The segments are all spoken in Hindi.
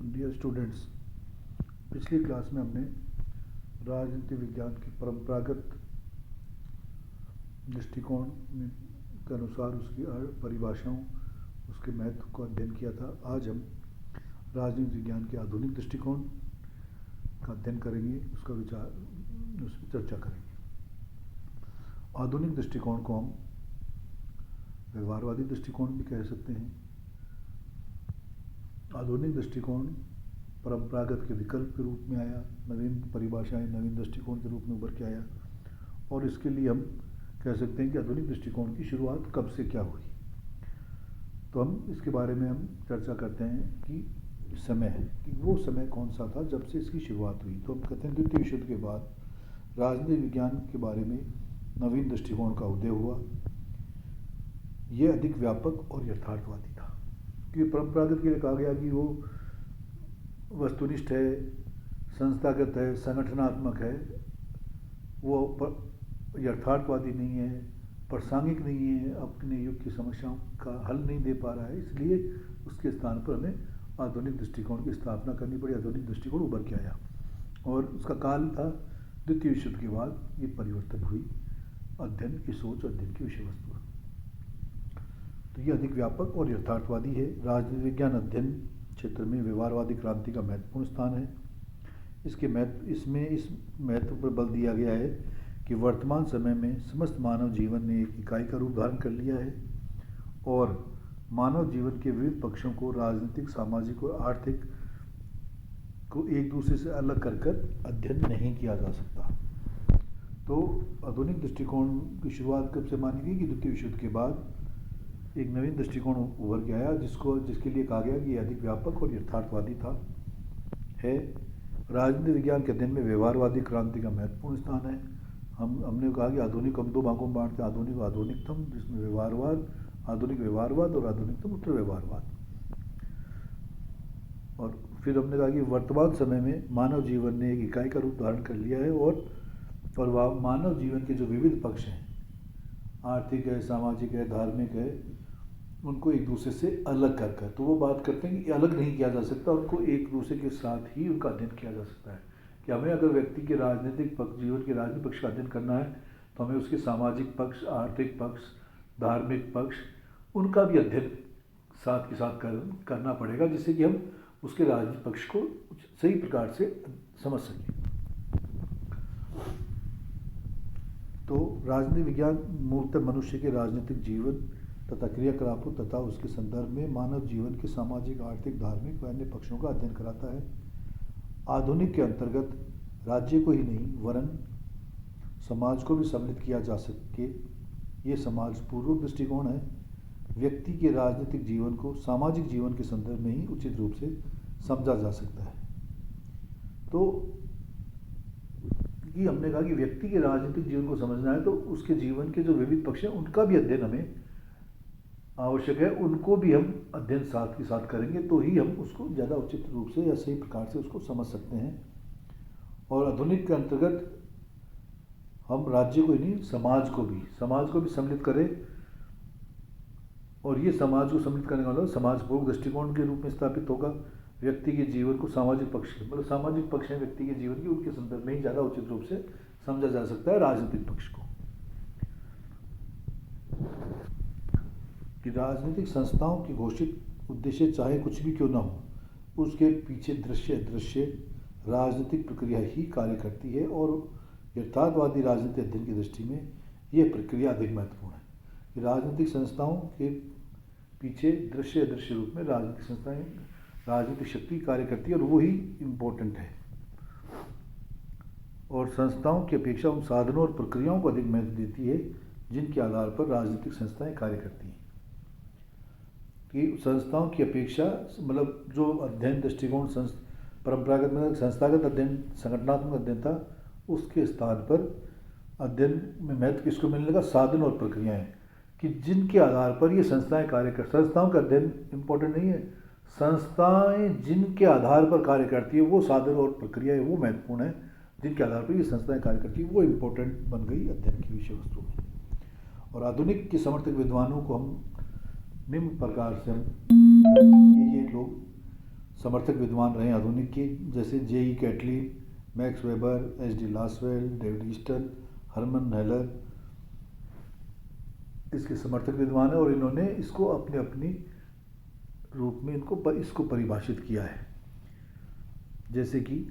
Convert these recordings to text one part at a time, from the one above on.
डियर स्टूडेंट्स, पिछली क्लास में हमने राजनीति विज्ञान की परंपरागत दृष्टिकोण के अनुसार उसकी परिभाषाओं, उसके महत्व को अध्ययन किया था। आज हम राजनीति विज्ञान के आधुनिक दृष्टिकोण का अध्ययन करेंगे, उसका विचार, उसमें चर्चा करेंगे। आधुनिक दृष्टिकोण को हम व्यवहारवादी दृष्टिकोण भी कह सकते हैं। आधुनिक दृष्टिकोण परंपरागत के विकल्प के रूप में आया, नवीन परिभाषाएं नवीन दृष्टिकोण के रूप में उभर के आया, और इसके लिए हम कह सकते हैं कि आधुनिक दृष्टिकोण की शुरुआत कब से क्या हुई। तो हम इसके बारे में हम चर्चा करते हैं कि समय है कि वो समय कौन सा था जब से इसकी शुरुआत हुई। तो हम कहते हैं द्वितीय विश्व युद्ध के बाद राजनीति विज्ञान के बारे में नवीन दृष्टिकोण का उदय हुआ। ये अधिक व्यापक और यथार्थवादी था, क्योंकि परंपरागत के लिए कहा गया कि वो वस्तुनिष्ठ है, संस्थागत है, संगठनात्मक है, वो यथार्थवादी नहीं है, प्रासंगिक नहीं है, अपने युग की समस्याओं का हल नहीं दे पा रहा है। इसलिए उसके स्थान पर हमें आधुनिक दृष्टिकोण की स्थापना करनी पड़ी। आधुनिक दृष्टिकोण उभर के आया और उसका काल था द्वितीय विश्व युद्ध के बाद ये परिवर्तन हुई अध्ययन की सोच, अध्ययन की विषय वस्तु। तो ये अधिक व्यापक और यथार्थवादी है। राजनीति विज्ञान अध्ययन क्षेत्र में व्यवहारवादी क्रांति का महत्वपूर्ण स्थान है। इस महत्व पर बल दिया गया है कि वर्तमान समय में समस्त मानव जीवन ने एक इकाई का रूप धारण कर लिया है और मानव जीवन के विविध पक्षों को राजनीतिक, सामाजिक और आर्थिक को एक दूसरे से अलग कर अध्ययन नहीं किया जा सकता। तो आधुनिक दृष्टिकोण की शुरुआत कब से मानी गई कि द्वितीय विश्व युद्ध के बाद एक नवीन दृष्टिकोण उभर के आया, जिसके लिए कहा गया कि यह अधिक व्यापक और यथार्थवादी है। राजनीति विज्ञान के अध्ययन में व्यवहारवादी क्रांति का महत्वपूर्ण स्थान है। हमने कहा कि आधुनिक हम दो भागों में बांटते हैं, आधुनिक और आधुनिकतम, जिसमें व्यवहारवाद, आधुनिक व्यवहारवाद और आधुनिकतम उत्तर व्यवहारवाद। और फिर हमने कहा कि वर्तमान समय में मानव जीवन ने एक इकाई का रूप धारण कर लिया है और मानव जीवन के जो विविध पक्ष हैं, आर्थिक है, सामाजिक है, धार्मिक है, उनको एक दूसरे से अलग कर तो वो बात करते हैं कि अलग नहीं किया जा सकता, उनको एक दूसरे के साथ ही उनका अध्ययन किया जा सकता है। कि हमें अगर व्यक्ति के राजनीतिक पक्ष, जीवन के राजनीतिक पक्ष का अध्ययन करना है तो हमें उसके सामाजिक पक्ष, आर्थिक पक्ष, धार्मिक पक्ष, उनका भी अध्ययन साथ के साथ करना पड़ेगा, जिससे कि हम उसके राजनीतिक पक्ष को सही प्रकार से समझ सकें। तो राजनीति विज्ञान मूलतः मनुष्य के राजनीतिक जीवन तथा क्रियाकलापों तथा उसके संदर्भ में मानव जीवन के सामाजिक, आर्थिक, धार्मिक व अन्य पक्षों का अध्ययन कराता है। आधुनिक के अंतर्गत राज्य को ही नहीं वरन समाज को भी सम्मिलित किया जा सके, ये समाज पूर्वक दृष्टिकोण है। व्यक्ति के राजनीतिक जीवन को सामाजिक जीवन के संदर्भ में ही उचित रूप से समझा जा सकता है। तो कि हमने कहा कि व्यक्ति के राजनीतिक जीवन को समझना है तो उसके जीवन के जो विविध पक्ष हैं उनका भी अध्ययन हमें आवश्यक है, उनको भी हम अध्ययन साथ के साथ करेंगे तो ही हम उसको ज़्यादा उचित रूप से या सही प्रकार से उसको समझ सकते हैं। और आधुनिक के अंतर्गत हम राज्य को ही नहीं, समाज को भी सम्मिलित करें, और ये समाज को सम्मिलित करने वाला समाज पूर्वक दृष्टिकोण के रूप में स्थापित होगा। व्यक्ति के जीवन को सामाजिक पक्ष, मतलब सामाजिक पक्ष है व्यक्ति के जीवन की, उनके संदर्भ में ही ज़्यादा उचित रूप से समझा जा सकता है राजनीतिक पक्ष को। कि राजनीतिक संस्थाओं की घोषित उद्देश्य चाहे कुछ भी क्यों ना हो, उसके पीछे दृश्य राजनीतिक प्रक्रिया ही कार्य करती है, और यथार्थवादी राजनीति अध्ययन की दृष्टि में यह प्रक्रिया अधिक महत्वपूर्ण है। कि राजनीतिक संस्थाओं के पीछे दृश्य रूप में राजनीतिक संस्थाएं, राजनीतिक शक्ति कार्य करती है और वो ही इम्पोर्टेंट है, और संस्थाओं की अपेक्षा उन साधनों और प्रक्रियाओं को अधिक महत्व देती है जिनके आधार पर राजनीतिक संस्थाएं कार्य करती हैं। कि संस्थाओं की अपेक्षा, मतलब जो अध्ययन दृष्टिकोण परंपरागत में संस्थागत अध्ययन, संगठनात्मक अध्ययन था, उसके स्थान पर अध्ययन में महत्व किसको मिलने लगा? साधन और प्रक्रियाएं, कि जिनके आधार पर ये संस्थाएं कार्य कर, संस्थाओं का अध्ययन इम्पोर्टेंट नहीं है, संस्थाएं जिनके आधार पर कार्य करती है वो साधन और प्रक्रियाएं वो महत्वपूर्ण है, जिनके आधार पर ये संस्थाएं कार्य करती है वो इम्पोर्टेंट बन गई अध्ययन की विषय वस्तु में। और आधुनिक के समर्थक विद्वानों को हम निम्न प्रकार से ये लोग समर्थक विद्वान रहे आधुनिक के, जैसे J E. Catlin, Max Weber, H D. Lasswell, David Easton, Hermann Heller इसके समर्थक विद्वान है और इन्होंने इसको अपने अपनी रूप में इसको परिभाषित किया है। जैसे कि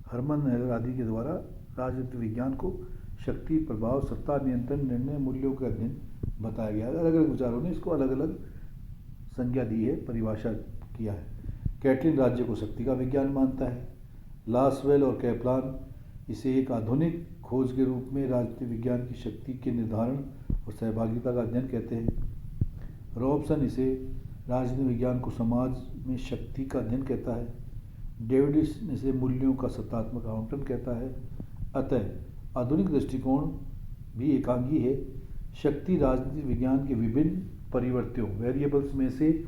हरमन हेलर आदि के द्वारा राजनीति विज्ञान को शक्ति, प्रभाव, सत्ता, नियंत्रण, निर्णय, मूल्यों का अध्ययन बताया गया है। अलग अलग विचारों ने इसको अलग अलग संज्ञा दी है, परिभाषा किया है। कैटलिन राज्य को शक्ति का विज्ञान मानता है। लासवेल और कैपलान इसे एक आधुनिक खोज के रूप में राजनीति विज्ञान की शक्ति के निर्धारण और सहभागिता का अध्ययन कहते हैं। रॉबसन इसे राजनीति विज्ञान को समाज में शक्ति का अध्ययन कहता है। डेविड इसे मूल्यों का सत्तात्मक आवंटन कहता है। अतः आधुनिक दृष्टिकोण भी एकांगी है। शक्ति राजनीति विज्ञान के विभिन्न परिवर्त्यों वेरिएबल्स में से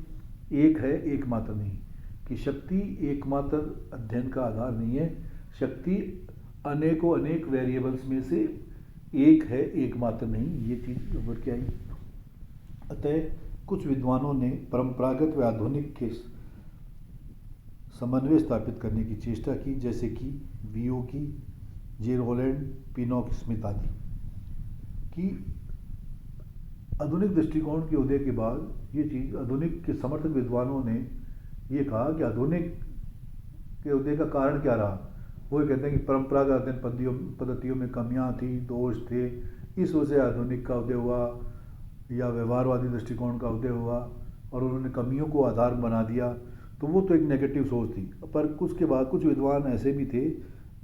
एक है, एकमात्र नहीं। कि शक्ति एकमात्र अध्ययन का आधार नहीं है, शक्ति अनेक वेरिएबल्स में से एक है, एकमात्र नहीं। ये चीज़ उभर के आई। अतः कुछ विद्वानों ने परंपरागत व आधुनिक के समन्वय स्थापित करने की चेष्टा की, जैसे कि वियोगी, जे रोलैंड, पिनॉक स्मिथ आदि। कि आधुनिक दृष्टिकोण के उदय के बाद ये चीज़ आधुनिक के समर्थक विद्वानों ने ये कहा कि आधुनिक के उदय का कारण क्या रहा। वो कहते हैं कि परंपरागत अध्ययन पद्धतियों में कमियां थी, दोष थे, इस वजह से आधुनिक का उदय हुआ या व्यवहारवादी दृष्टिकोण का उदय हुआ और उन्होंने कमियों को आधार बना दिया। तो वो तो एक नेगेटिव सोच थी। पर उसके बाद कुछ विद्वान ऐसे भी थे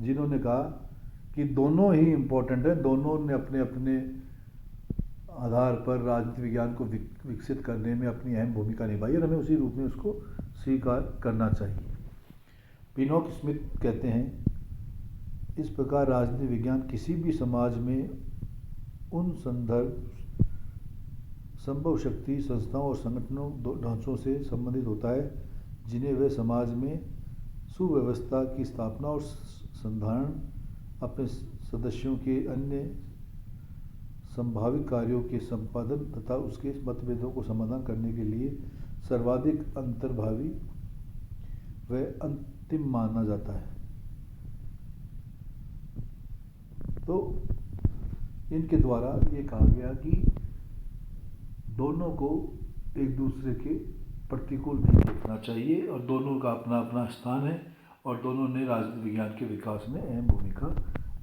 जिन्होंने कहा कि दोनों ही इम्पोर्टेंट हैं, दोनों ने अपने अपने आधार पर राजनीति विज्ञान को विकसित करने में अपनी अहम भूमिका निभाई और हमें उसी रूप में उसको स्वीकार करना चाहिए। पिनॉक स्मिथ कहते हैं, इस प्रकार राजनीति विज्ञान किसी भी समाज में उन संभव शक्ति, संस्थाओं और संगठनों ढांचों से संबंधित होता है जिन्हें वह समाज में सुव्यवस्था की स्थापना और संधारण, अपने सदस्यों के अन्य संभावित कार्यों के संपादन तथा उसके मतभेदों को समाधान करने के लिए सर्वाधिक अंतर्भावी व अंतिम माना जाता है। तो इनके द्वारा ये कहा गया कि दोनों को एक दूसरे के प्रतिकूल नहीं देखना चाहिए और दोनों का अपना अपना स्थान है और दोनों ने राजनीति विज्ञान के विकास में अहम भूमिका